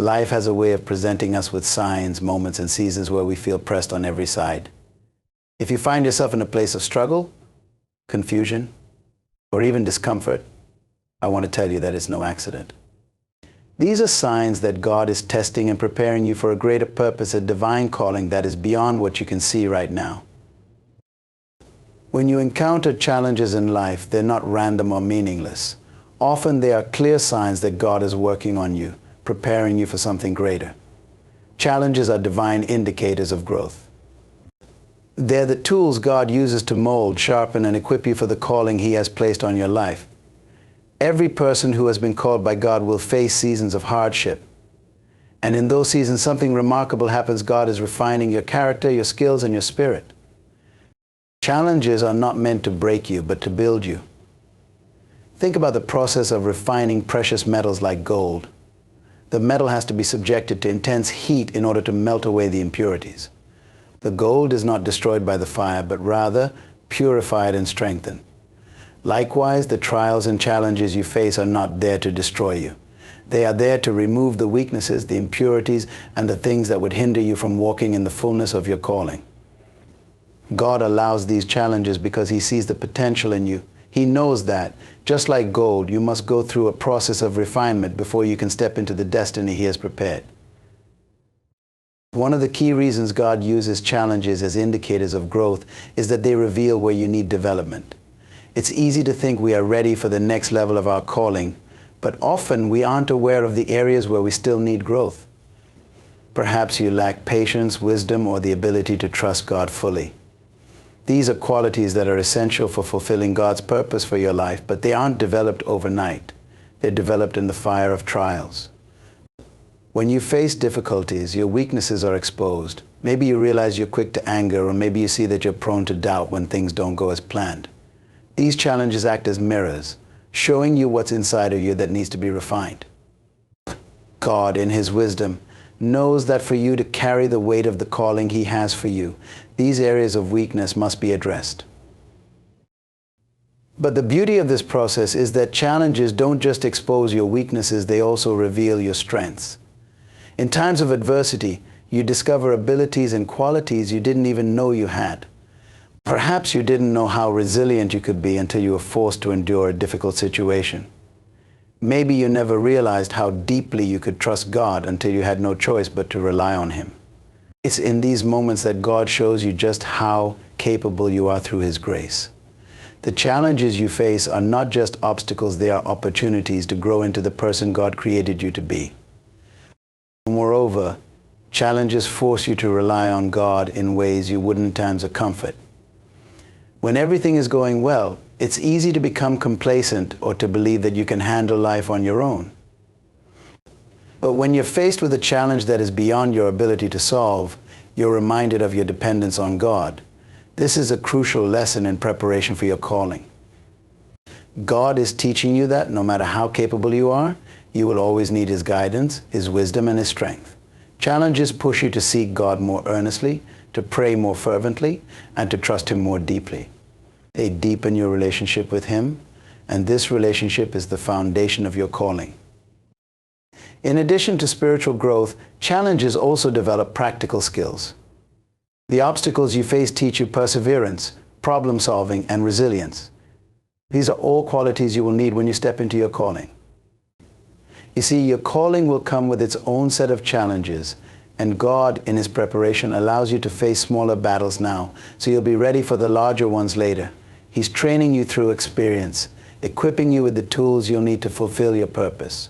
Life has a way of presenting us with signs, moments, and seasons where we feel pressed on every side. If you find yourself in a place of struggle, confusion, or even discomfort, I want to tell you that it's no accident. These are signs that God is testing and preparing you for a greater purpose, a divine calling that is beyond what you can see right now. When you encounter challenges in life, they're not random or meaningless. Often they are clear signs that God is working on you, preparing you for something greater. Challenges are divine indicators of growth. They're the tools God uses to mold, sharpen, and equip you for the calling He has placed on your life. Every person who has been called by God will face seasons of hardship. And in those seasons, something remarkable happens. God is refining your character, your skills, and your spirit. Challenges are not meant to break you, but to build you. Think about the process of refining precious metals like gold. The metal has to be subjected to intense heat in order to melt away the impurities. The gold is not destroyed by the fire, but rather purified and strengthened. Likewise, the trials and challenges you face are not there to destroy you. They are there to remove the weaknesses, the impurities, and the things that would hinder you from walking in the fullness of your calling. God allows these challenges because He sees the potential in you. He knows that, just like gold, you must go through a process of refinement before you can step into the destiny He has prepared. One of the key reasons God uses challenges as indicators of growth is that they reveal where you need development. It's easy to think we are ready for the next level of our calling, but often we aren't aware of the areas where we still need growth. Perhaps you lack patience, wisdom, or the ability to trust God fully. These are qualities that are essential for fulfilling God's purpose for your life, but they aren't developed overnight. They're developed in the fire of trials. When you face difficulties, your weaknesses are exposed. Maybe you realize you're quick to anger, or maybe you see that you're prone to doubt when things don't go as planned. These challenges act as mirrors, showing you what's inside of you that needs to be refined. God, in His wisdom, knows that for you to carry the weight of the calling He has for you, these areas of weakness must be addressed. But the beauty of this process is that challenges don't just expose your weaknesses, they also reveal your strengths. In times of adversity, you discover abilities and qualities you didn't even know you had. Perhaps you didn't know how resilient you could be until you were forced to endure a difficult situation. Maybe you never realized how deeply you could trust God until you had no choice but to rely on Him. It's in these moments that God shows you just how capable you are through His grace. The challenges you face are not just obstacles, they are opportunities to grow into the person God created you to be. Moreover, challenges force you to rely on God in ways you wouldn't in times of comfort. When everything is going well, it's easy to become complacent or to believe that you can handle life on your own. But when you're faced with a challenge that is beyond your ability to solve, you're reminded of your dependence on God. This is a crucial lesson in preparation for your calling. God is teaching you that no matter how capable you are, you will always need His guidance, His wisdom, and His strength. Challenges push you to seek God more earnestly, to pray more fervently, and to trust Him more deeply. They deepen your relationship with Him, and this relationship is the foundation of your calling. In addition to spiritual growth, challenges also develop practical skills. The obstacles you face teach you perseverance, problem solving, and resilience. These are all qualities you will need when you step into your calling. You see, your calling will come with its own set of challenges, and God, in His preparation, allows you to face smaller battles now, so you'll be ready for the larger ones later. He's training you through experience, equipping you with the tools you'll need to fulfill your purpose.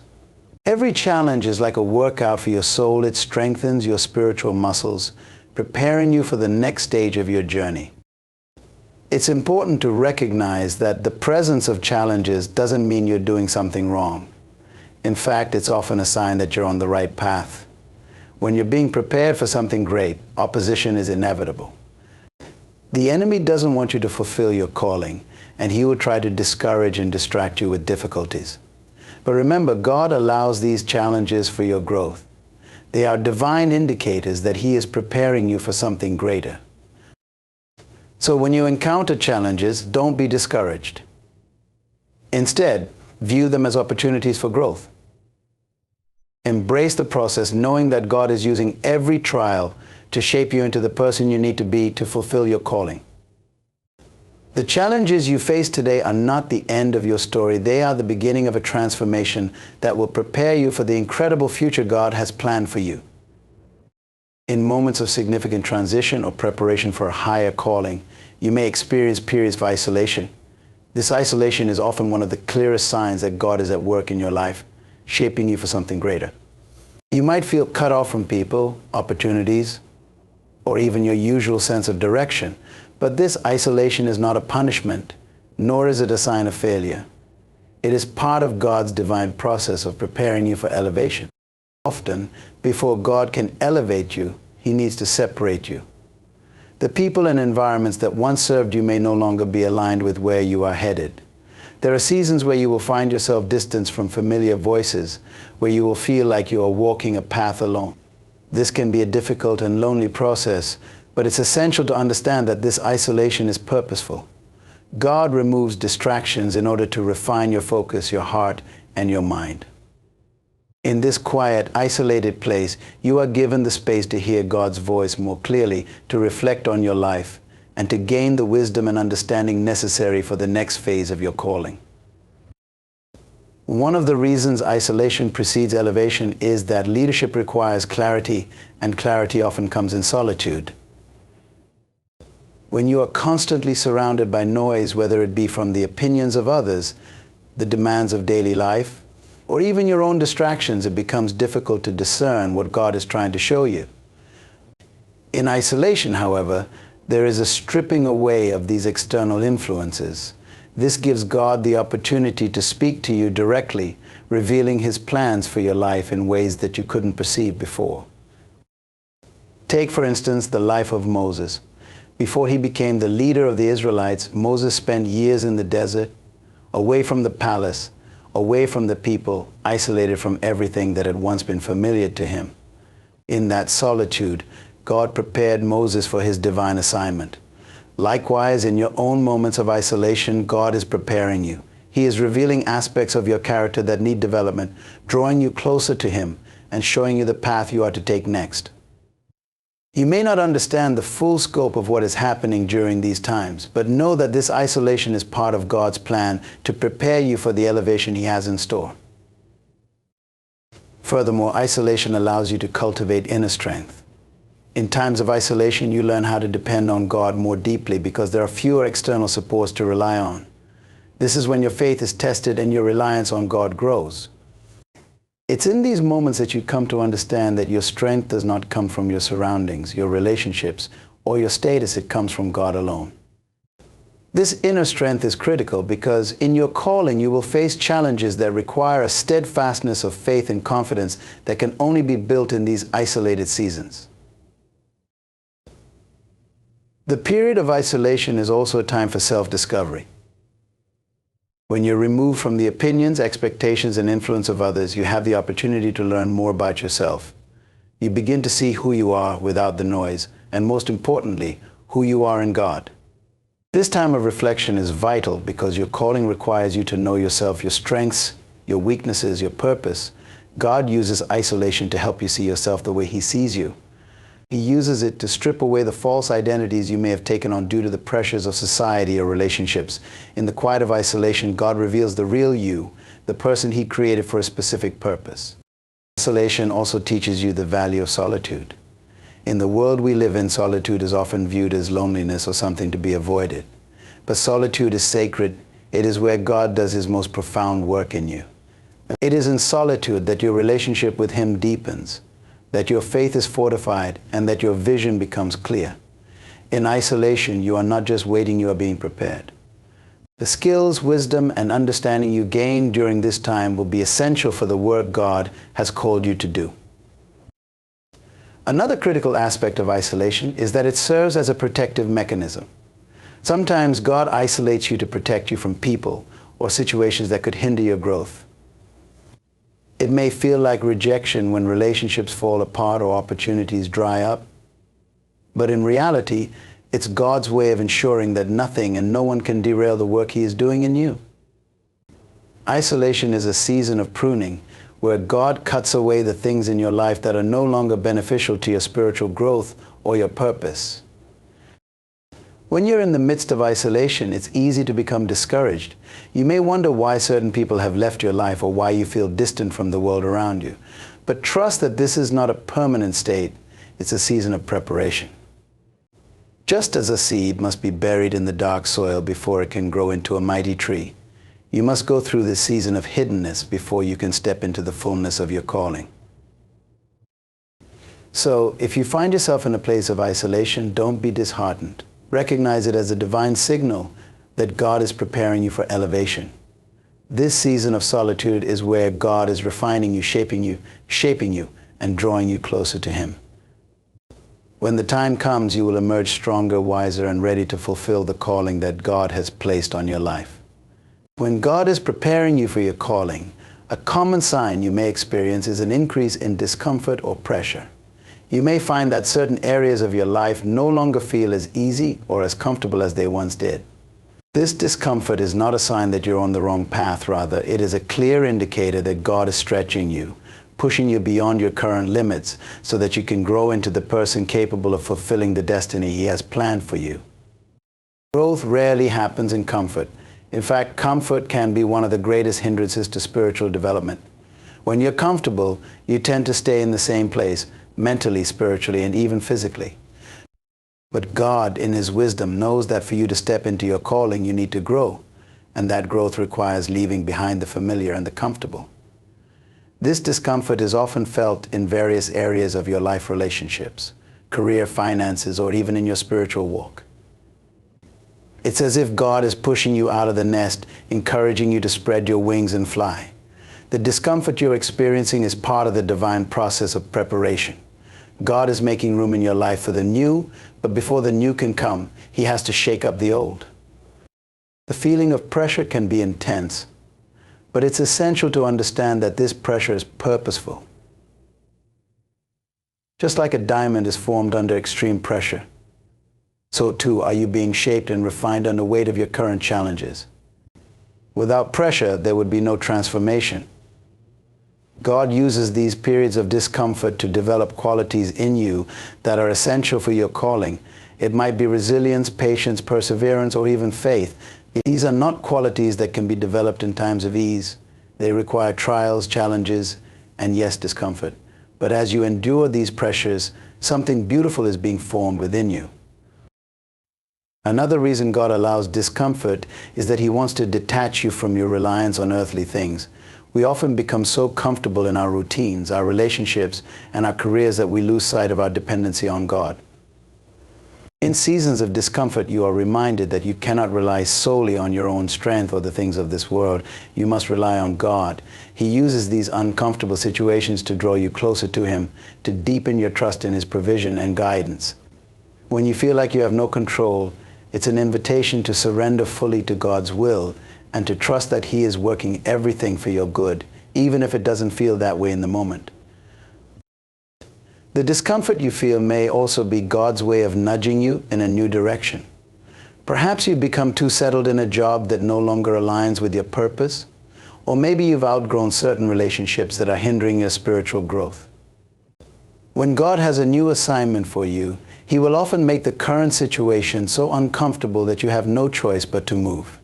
Every challenge is like a workout for your soul. It strengthens your spiritual muscles, preparing you for the next stage of your journey. It's important to recognize that the presence of challenges doesn't mean you're doing something wrong. In fact, it's often a sign that you're on the right path. When you're being prepared for something great, opposition is inevitable. The enemy doesn't want you to fulfill your calling, and he will try to discourage and distract you with difficulties. But remember, God allows these challenges for your growth. They are divine indicators that He is preparing you for something greater. So when you encounter challenges, don't be discouraged. Instead, view them as opportunities for growth. Embrace the process, knowing that God is using every trial to shape you into the person you need to be to fulfill your calling. The challenges you face today are not the end of your story. They are the beginning of a transformation that will prepare you for the incredible future God has planned for you. In moments of significant transition or preparation for a higher calling, you may experience periods of isolation. This isolation is often one of the clearest signs that God is at work in your life, shaping you for something greater. You might feel cut off from people, opportunities, or even your usual sense of direction. But this isolation is not a punishment, nor is it a sign of failure. It is part of God's divine process of preparing you for elevation. Often, before God can elevate you, He needs to separate you. The people and environments that once served you may no longer be aligned with where you are headed. There are seasons where you will find yourself distanced from familiar voices, where you will feel like you are walking a path alone. This can be a difficult and lonely process, but it's essential to understand that this isolation is purposeful. God removes distractions in order to refine your focus, your heart, and your mind. In this quiet, isolated place, you are given the space to hear God's voice more clearly, to reflect on your life, and to gain the wisdom and understanding necessary for the next phase of your calling. One of the reasons isolation precedes elevation is that leadership requires clarity, and clarity often comes in solitude. When you are constantly surrounded by noise, whether it be from the opinions of others, the demands of daily life, or even your own distractions, it becomes difficult to discern what God is trying to show you. In isolation, however, there is a stripping away of these external influences. This gives God the opportunity to speak to you directly, revealing His plans for your life in ways that you couldn't perceive before. Take, for instance, the life of Moses. Before he became the leader of the Israelites, Moses spent years in the desert, away from the palace, away from the people, isolated from everything that had once been familiar to him. In that solitude, God prepared Moses for his divine assignment. Likewise, in your own moments of isolation, God is preparing you. He is revealing aspects of your character that need development, drawing you closer to Him, and showing you the path you are to take next. You may not understand the full scope of what is happening during these times, but know that this isolation is part of God's plan to prepare you for the elevation He has in store. Furthermore, isolation allows you to cultivate inner strength. In times of isolation, you learn how to depend on God more deeply because there are fewer external supports to rely on. This is when your faith is tested and your reliance on God grows. It's in these moments that you come to understand that your strength does not come from your surroundings, your relationships, or your status. It comes from God alone. This inner strength is critical because in your calling you will face challenges that require a steadfastness of faith and confidence that can only be built in these isolated seasons. The period of isolation is also a time for self-discovery. When you're removed from the opinions, expectations, and influence of others, you have the opportunity to learn more about yourself. You begin to see who you are without the noise, and most importantly, who you are in God. This time of reflection is vital because your calling requires you to know yourself, your strengths, your weaknesses, your purpose. God uses isolation to help you see yourself the way He sees you. He uses it to strip away the false identities you may have taken on due to the pressures of society or relationships. In the quiet of isolation, God reveals the real you, the person He created for a specific purpose. Isolation also teaches you the value of solitude. In the world we live in, solitude is often viewed as loneliness or something to be avoided. But solitude is sacred. It is where God does His most profound work in you. It is in solitude that your relationship with Him deepens, that your faith is fortified, and that your vision becomes clear. In isolation, you are not just waiting, you are being prepared. The skills, wisdom, and understanding you gain during this time will be essential for the work God has called you to do. Another critical aspect of isolation is that it serves as a protective mechanism. Sometimes God isolates you to protect you from people or situations that could hinder your growth. It may feel like rejection when relationships fall apart or opportunities dry up. But in reality, it's God's way of ensuring that nothing and no one can derail the work He is doing in you. Isolation is a season of pruning where God cuts away the things in your life that are no longer beneficial to your spiritual growth or your purpose. When you're in the midst of isolation, it's easy to become discouraged. You may wonder why certain people have left your life or why you feel distant from the world around you. But trust that this is not a permanent state. It's a season of preparation. Just as a seed must be buried in the dark soil before it can grow into a mighty tree, you must go through this season of hiddenness before you can step into the fullness of your calling. So, if you find yourself in a place of isolation, don't be disheartened. Recognize it as a divine signal that God is preparing you for elevation. This season of solitude is where God is refining you, shaping you, and drawing you closer to Him. When the time comes, you will emerge stronger, wiser, and ready to fulfill the calling that God has placed on your life. When God is preparing you for your calling, a common sign you may experience is an increase in discomfort or pressure. You may find that certain areas of your life no longer feel as easy or as comfortable as they once did. This discomfort is not a sign that you're on the wrong path. Rather, it is a clear indicator that God is stretching you, pushing you beyond your current limits so that you can grow into the person capable of fulfilling the destiny He has planned for you. Growth rarely happens in comfort. In fact, comfort can be one of the greatest hindrances to spiritual development. When you're comfortable, you tend to stay in the same place, mentally, spiritually, and even physically. But God, in His wisdom, knows that for you to step into your calling, you need to grow, and that growth requires leaving behind the familiar and the comfortable. This discomfort is often felt in various areas of your life relationships, career, finances, or even in your spiritual walk. It's as if God is pushing you out of the nest, encouraging you to spread your wings and fly. The discomfort you're experiencing is part of the divine process of preparation. God is making room in your life for the new, but before the new can come, He has to shake up the old. The feeling of pressure can be intense, but it's essential to understand that this pressure is purposeful. Just like a diamond is formed under extreme pressure, so too are you being shaped and refined under weight of your current challenges. Without pressure, there would be no transformation. God uses these periods of discomfort to develop qualities in you that are essential for your calling. It might be resilience, patience, perseverance, or even faith. These are not qualities that can be developed in times of ease. They require trials, challenges, and yes, discomfort. But as you endure these pressures, something beautiful is being formed within you. Another reason God allows discomfort is that He wants to detach you from your reliance on earthly things. We often become so comfortable in our routines, our relationships, and our careers that we lose sight of our dependency on God. In seasons of discomfort, you are reminded that you cannot rely solely on your own strength or the things of this world. You must rely on God. He uses these uncomfortable situations to draw you closer to Him, to deepen your trust in His provision and guidance. When you feel like you have no control, it's an invitation to surrender fully to God's will and to trust that He is working everything for your good, even if it doesn't feel that way in the moment. The discomfort you feel may also be God's way of nudging you in a new direction. Perhaps you've become too settled in a job that no longer aligns with your purpose, or maybe you've outgrown certain relationships that are hindering your spiritual growth. When God has a new assignment for you, He will often make the current situation so uncomfortable that you have no choice but to move.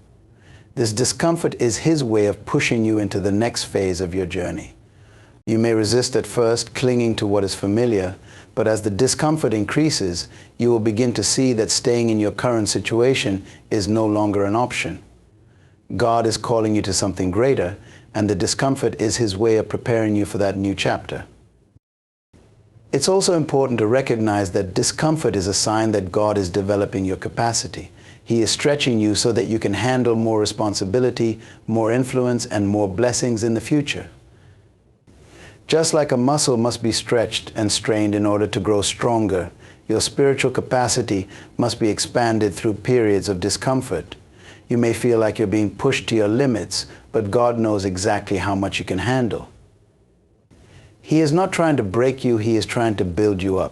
This discomfort is His way of pushing you into the next phase of your journey. You may resist at first, clinging to what is familiar, but as the discomfort increases, you will begin to see that staying in your current situation is no longer an option. God is calling you to something greater, and the discomfort is His way of preparing you for that new chapter. It's also important to recognize that discomfort is a sign that God is developing your capacity. He is stretching you so that you can handle more responsibility, more influence, and more blessings in the future. Just like a muscle must be stretched and strained in order to grow stronger, your spiritual capacity must be expanded through periods of discomfort. You may feel like you're being pushed to your limits, but God knows exactly how much you can handle. He is not trying to break you, He is trying to build you up.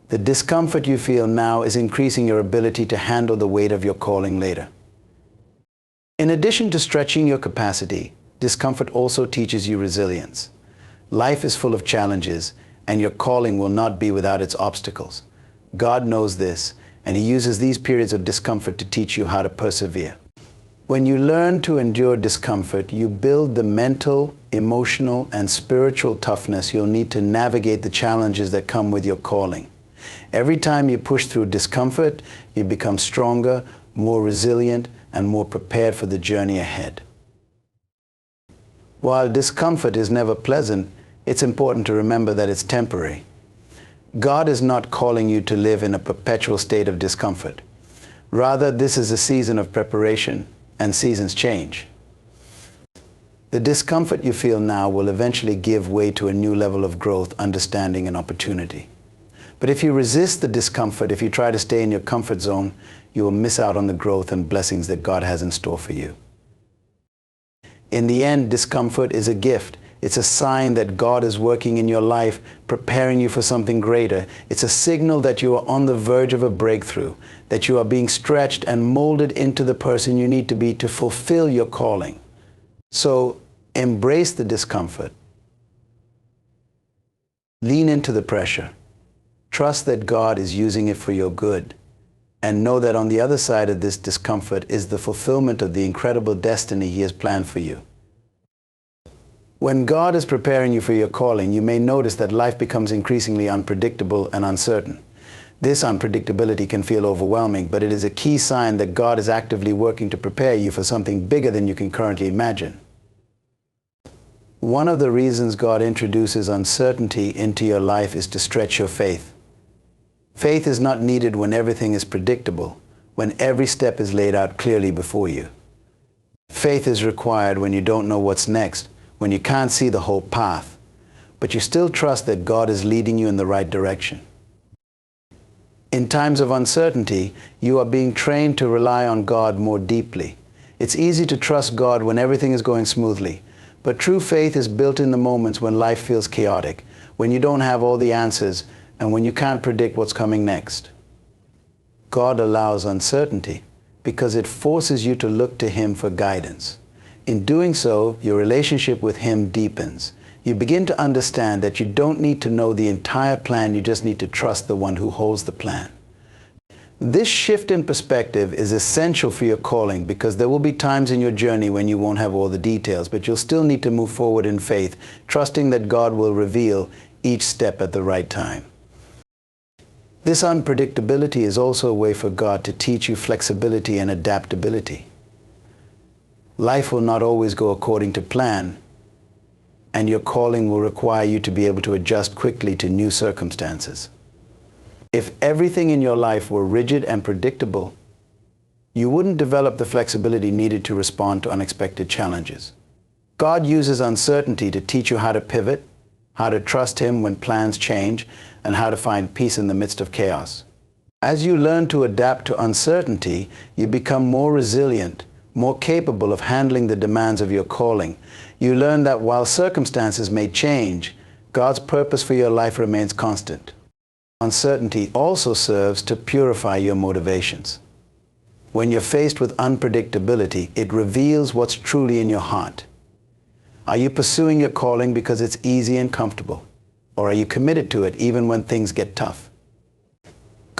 The discomfort you feel now is increasing your ability to handle the weight of your calling later. In addition to stretching your capacity, discomfort also teaches you resilience. Life is full of challenges, and your calling will not be without its obstacles. God knows this, and He uses these periods of discomfort to teach you how to persevere. When you learn to endure discomfort, you build the mental, emotional, and spiritual toughness you'll need to navigate the challenges that come with your calling. Every time you push through discomfort, you become stronger, more resilient, and more prepared for the journey ahead. While discomfort is never pleasant, it's important to remember that it's temporary. God is not calling you to live in a perpetual state of discomfort. Rather, this is a season of preparation, and seasons change. The discomfort you feel now will eventually give way to a new level of growth, understanding, and opportunity. But if you resist the discomfort, if you try to stay in your comfort zone, you will miss out on the growth and blessings that God has in store for you. In the end, discomfort is a gift. It's a sign that God is working in your life, preparing you for something greater. It's a signal that you are on the verge of a breakthrough, that you are being stretched and molded into the person you need to be to fulfill your calling. So embrace the discomfort. Lean into the pressure. Trust that God is using it for your good. And know that on the other side of this discomfort is the fulfillment of the incredible destiny He has planned for you. When God is preparing you for your calling, you may notice that life becomes increasingly unpredictable and uncertain. This unpredictability can feel overwhelming, but it is a key sign that God is actively working to prepare you for something bigger than you can currently imagine. One of the reasons God introduces uncertainty into your life is to stretch your faith. Faith is not needed when everything is predictable, when every step is laid out clearly before you. Faith is required when you don't know what's next, when you can't see the whole path, but you still trust that God is leading you in the right direction. In times of uncertainty, you are being trained to rely on God more deeply. It's easy to trust God when everything is going smoothly, but true faith is built in the moments when life feels chaotic, when you don't have all the answers, and when you can't predict what's coming next. God allows uncertainty because it forces you to look to Him for guidance. In doing so, your relationship with Him deepens. You begin to understand that you don't need to know the entire plan, you just need to trust the one who holds the plan. This shift in perspective is essential for your calling because there will be times in your journey when you won't have all the details, but you'll still need to move forward in faith, trusting that God will reveal each step at the right time. This unpredictability is also a way for God to teach you flexibility and adaptability. Life will not always go according to plan, and your calling will require you to be able to adjust quickly to new circumstances. If everything in your life were rigid and predictable, you wouldn't develop the flexibility needed to respond to unexpected challenges. God uses uncertainty to teach you how to pivot, how to trust Him when plans change, and how to find peace in the midst of chaos. As you learn to adapt to uncertainty, you become more resilient, more capable of handling the demands of your calling. You learn that while circumstances may change, God's purpose for your life remains constant. Uncertainty also serves to purify your motivations. When you're faced with unpredictability, it reveals what's truly in your heart. Are you pursuing your calling because it's easy and comfortable? Or are you committed to it even when things get tough?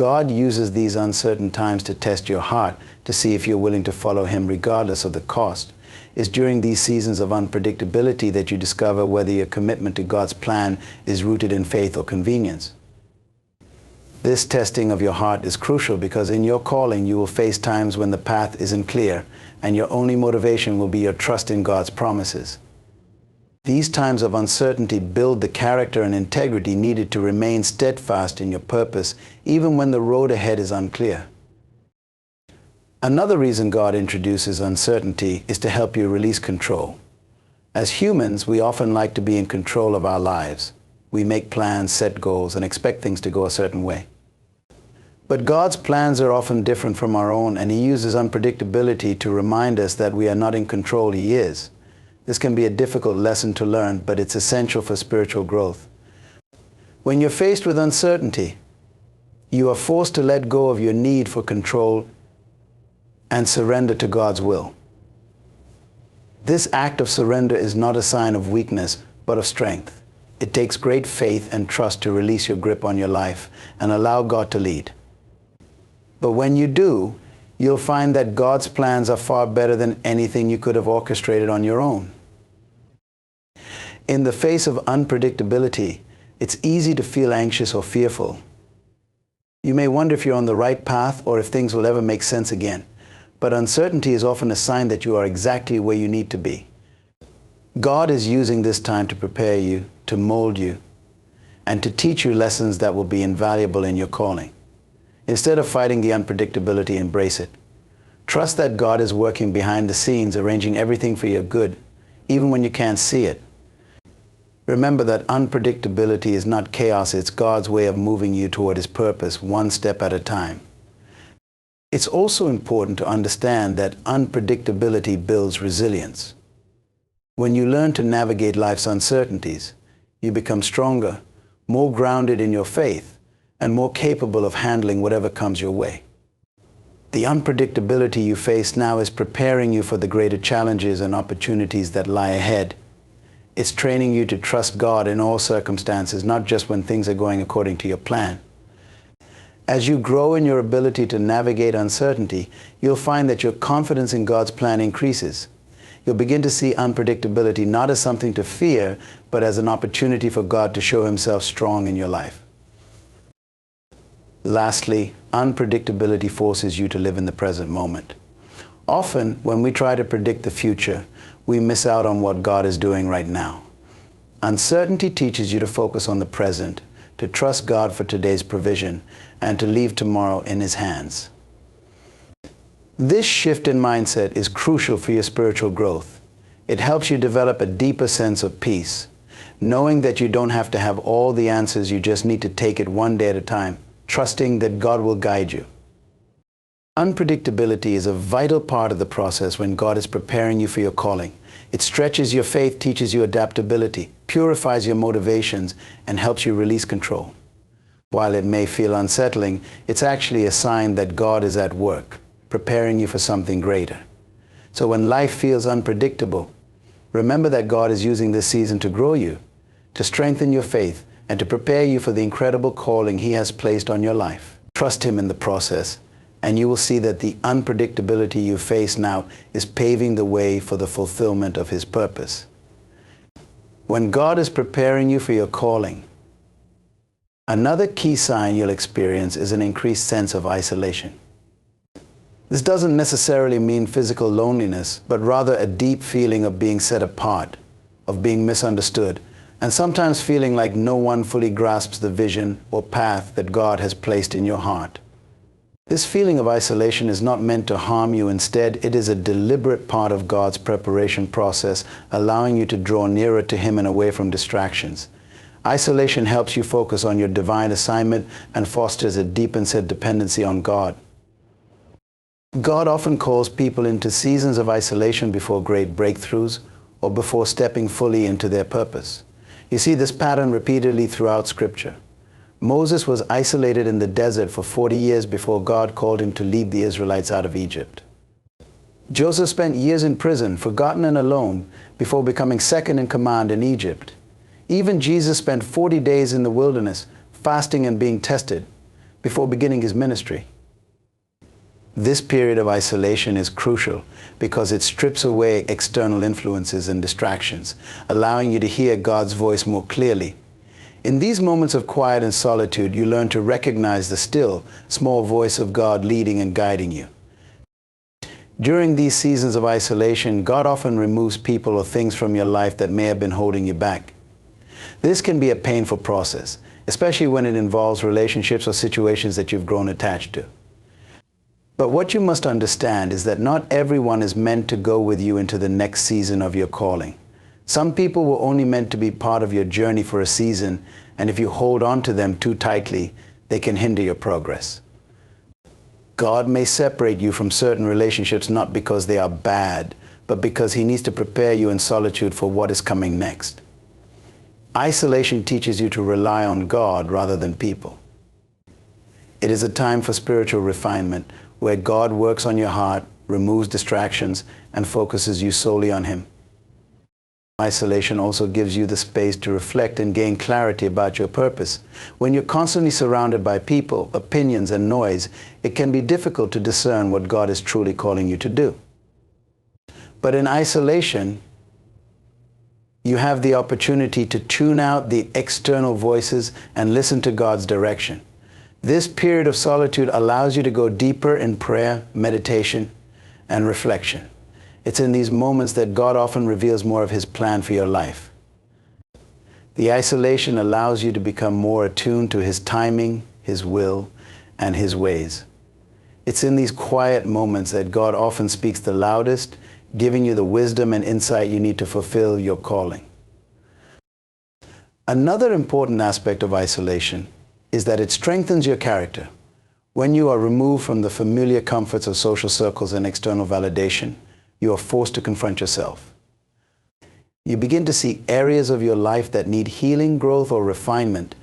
God uses these uncertain times to test your heart, to see if you're willing to follow Him regardless of the cost. It's during these seasons of unpredictability that you discover whether your commitment to God's plan is rooted in faith or convenience. This testing of your heart is crucial because in your calling you will face times when the path isn't clear and your only motivation will be your trust in God's promises. These times of uncertainty build the character and integrity needed to remain steadfast in your purpose, even when the road ahead is unclear. Another reason God introduces uncertainty is to help you release control. As humans, we often like to be in control of our lives. We make plans, set goals, and expect things to go a certain way. But God's plans are often different from our own, and He uses unpredictability to remind us that we are not in control, He is. This can be a difficult lesson to learn, but it's essential for spiritual growth. When you're faced with uncertainty, you are forced to let go of your need for control and surrender to God's will. This act of surrender is not a sign of weakness, but of strength. It takes great faith and trust to release your grip on your life and allow God to lead. But when you do, you'll find that God's plans are far better than anything you could have orchestrated on your own. In the face of unpredictability, it's easy to feel anxious or fearful. You may wonder if you're on the right path or if things will ever make sense again. But uncertainty is often a sign that you are exactly where you need to be. God is using this time to prepare you, to mold you, and to teach you lessons that will be invaluable in your calling. Instead of fighting the unpredictability, embrace it. Trust that God is working behind the scenes, arranging everything for your good, even when you can't see it. Remember that unpredictability is not chaos, it's God's way of moving you toward His purpose, one step at a time. It's also important to understand that unpredictability builds resilience. When you learn to navigate life's uncertainties, you become stronger, more grounded in your faith, and more capable of handling whatever comes your way. The unpredictability you face now is preparing you for the greater challenges and opportunities that lie ahead. It's training you to trust God in all circumstances, not just when things are going according to your plan. As you grow in your ability to navigate uncertainty, you'll find that your confidence in God's plan increases. You'll begin to see unpredictability not as something to fear, but as an opportunity for God to show Himself strong in your life. Lastly, unpredictability forces you to live in the present moment. Often, when we try to predict the future, we miss out on what God is doing right now. Uncertainty teaches you to focus on the present, to trust God for today's provision, and to leave tomorrow in His hands. This shift in mindset is crucial for your spiritual growth. It helps you develop a deeper sense of peace, knowing that you don't have to have all the answers, you just need to take it one day at a time, trusting that God will guide you. Unpredictability is a vital part of the process when God is preparing you for your calling. It stretches your faith, teaches you adaptability, purifies your motivations, and helps you release control. While it may feel unsettling, it's actually a sign that God is at work, preparing you for something greater. So when life feels unpredictable, remember that God is using this season to grow you, to strengthen your faith, and to prepare you for the incredible calling He has placed on your life. Trust Him in the process, and you will see that the unpredictability you face now is paving the way for the fulfillment of His purpose. When God is preparing you for your calling, another key sign you'll experience is an increased sense of isolation. This doesn't necessarily mean physical loneliness, but rather a deep feeling of being set apart, of being misunderstood, and sometimes feeling like no one fully grasps the vision or path that God has placed in your heart. This feeling of isolation is not meant to harm you. Instead, it is a deliberate part of God's preparation process, allowing you to draw nearer to Him and away from distractions. Isolation helps you focus on your divine assignment and fosters a deep and set dependency on God. God often calls people into seasons of isolation before great breakthroughs or before stepping fully into their purpose. You see this pattern repeatedly throughout Scripture. Moses was isolated in the desert for 40 years before God called him to lead the Israelites out of Egypt. Joseph spent years in prison, forgotten and alone, before becoming second in command in Egypt. Even Jesus spent 40 days in the wilderness, fasting and being tested, before beginning His ministry. This period of isolation is crucial because it strips away external influences and distractions, allowing you to hear God's voice more clearly. In these moments of quiet and solitude, you learn to recognize the still, small voice of God leading and guiding you. During these seasons of isolation, God often removes people or things from your life that may have been holding you back. This can be a painful process, especially when it involves relationships or situations that you've grown attached to. But what you must understand is that not everyone is meant to go with you into the next season of your calling. Some people were only meant to be part of your journey for a season, and if you hold on to them too tightly, they can hinder your progress. God may separate you from certain relationships not because they are bad, but because He needs to prepare you in solitude for what is coming next. Isolation teaches you to rely on God rather than people. It is a time for spiritual refinement, where God works on your heart, removes distractions, and focuses you solely on Him. Isolation also gives you the space to reflect and gain clarity about your purpose. When you're constantly surrounded by people, opinions, and noise, it can be difficult to discern what God is truly calling you to do. But in isolation, you have the opportunity to tune out the external voices and listen to God's direction. This period of solitude allows you to go deeper in prayer, meditation, and reflection. It's in these moments that God often reveals more of His plan for your life. The isolation allows you to become more attuned to His timing, His will, and His ways. It's in these quiet moments that God often speaks the loudest, giving you the wisdom and insight you need to fulfill your calling. Another important aspect of isolation is that it strengthens your character. When you are removed from the familiar comforts of social circles and external validation, you are forced to confront yourself. You begin to see areas of your life that need healing, growth, or refinement.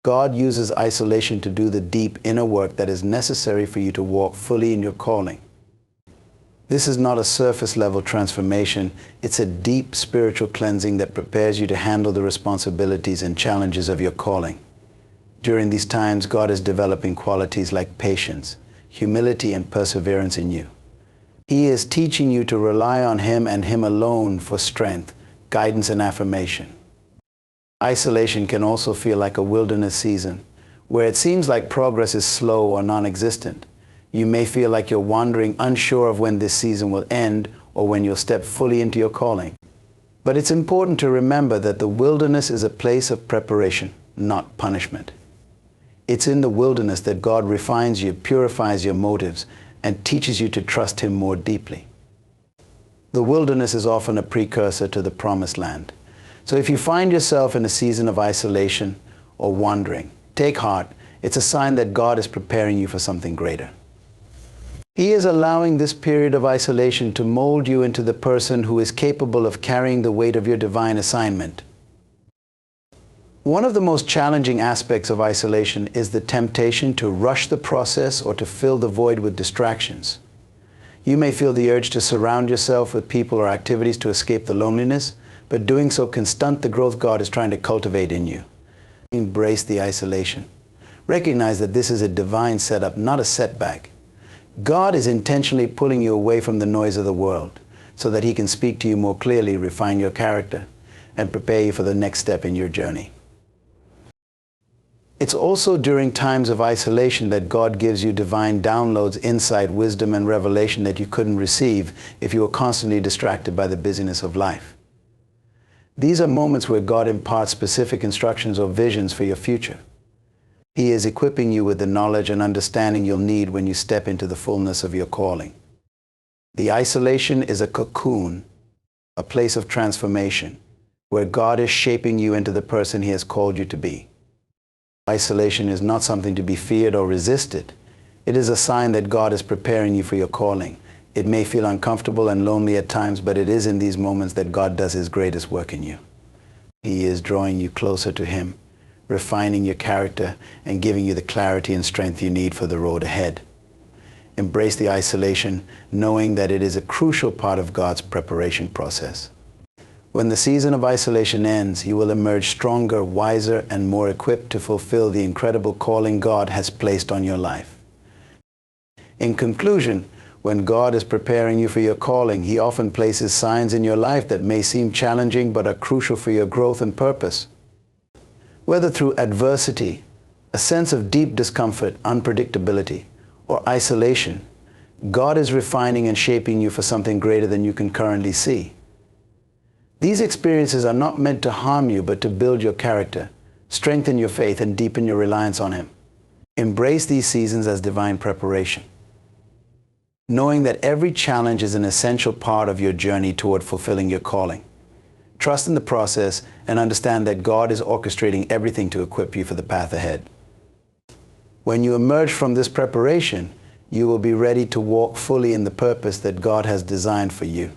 God uses isolation to do the deep inner work that is necessary for you to walk fully in your calling. This is not a surface-level transformation. It's a deep spiritual cleansing that prepares you to handle the responsibilities and challenges of your calling. During these times, God is developing qualities like patience, humility, and perseverance in you. He is teaching you to rely on Him and Him alone for strength, guidance, and affirmation. Isolation can also feel like a wilderness season, where it seems like progress is slow or non-existent. You may feel like you're wandering, unsure of when this season will end or when you'll step fully into your calling. But it's important to remember that the wilderness is a place of preparation, not punishment. It's in the wilderness that God refines you, purifies your motives, and teaches you to trust Him more deeply. The wilderness is often a precursor to the promised land. So if you find yourself in a season of isolation or wandering, take heart. It's a sign that God is preparing you for something greater. He is allowing this period of isolation to mold you into the person who is capable of carrying the weight of your divine assignment. One of the most challenging aspects of isolation is the temptation to rush the process or to fill the void with distractions. You may feel the urge to surround yourself with people or activities to escape the loneliness, but doing so can stunt the growth God is trying to cultivate in you. Embrace the isolation. Recognize that this is a divine setup, not a setback. God is intentionally pulling you away from the noise of the world so that He can speak to you more clearly, refine your character, and prepare you for the next step in your journey. It's also during times of isolation that God gives you divine downloads, insight, wisdom, and revelation that you couldn't receive if you were constantly distracted by the busyness of life. These are moments where God imparts specific instructions or visions for your future. He is equipping you with the knowledge and understanding you'll need when you step into the fullness of your calling. The isolation is a cocoon, a place of transformation, where God is shaping you into the person He has called you to be. Isolation is not something to be feared or resisted. It is a sign that God is preparing you for your calling. It may feel uncomfortable and lonely at times, but it is in these moments that God does His greatest work in you. He is drawing you closer to Him, refining your character, and giving you the clarity and strength you need for the road ahead. Embrace the isolation, knowing that it is a crucial part of God's preparation process. When the season of isolation ends, you will emerge stronger, wiser, and more equipped to fulfill the incredible calling God has placed on your life. In conclusion, when God is preparing you for your calling, He often places signs in your life that may seem challenging but are crucial for your growth and purpose. Whether through adversity, a sense of deep discomfort, unpredictability, or isolation, God is refining and shaping you for something greater than you can currently see. These experiences are not meant to harm you, but to build your character, strengthen your faith, and deepen your reliance on Him. Embrace these seasons as divine preparation, knowing that every challenge is an essential part of your journey toward fulfilling your calling. Trust in the process and understand that God is orchestrating everything to equip you for the path ahead. When you emerge from this preparation, you will be ready to walk fully in the purpose that God has designed for you.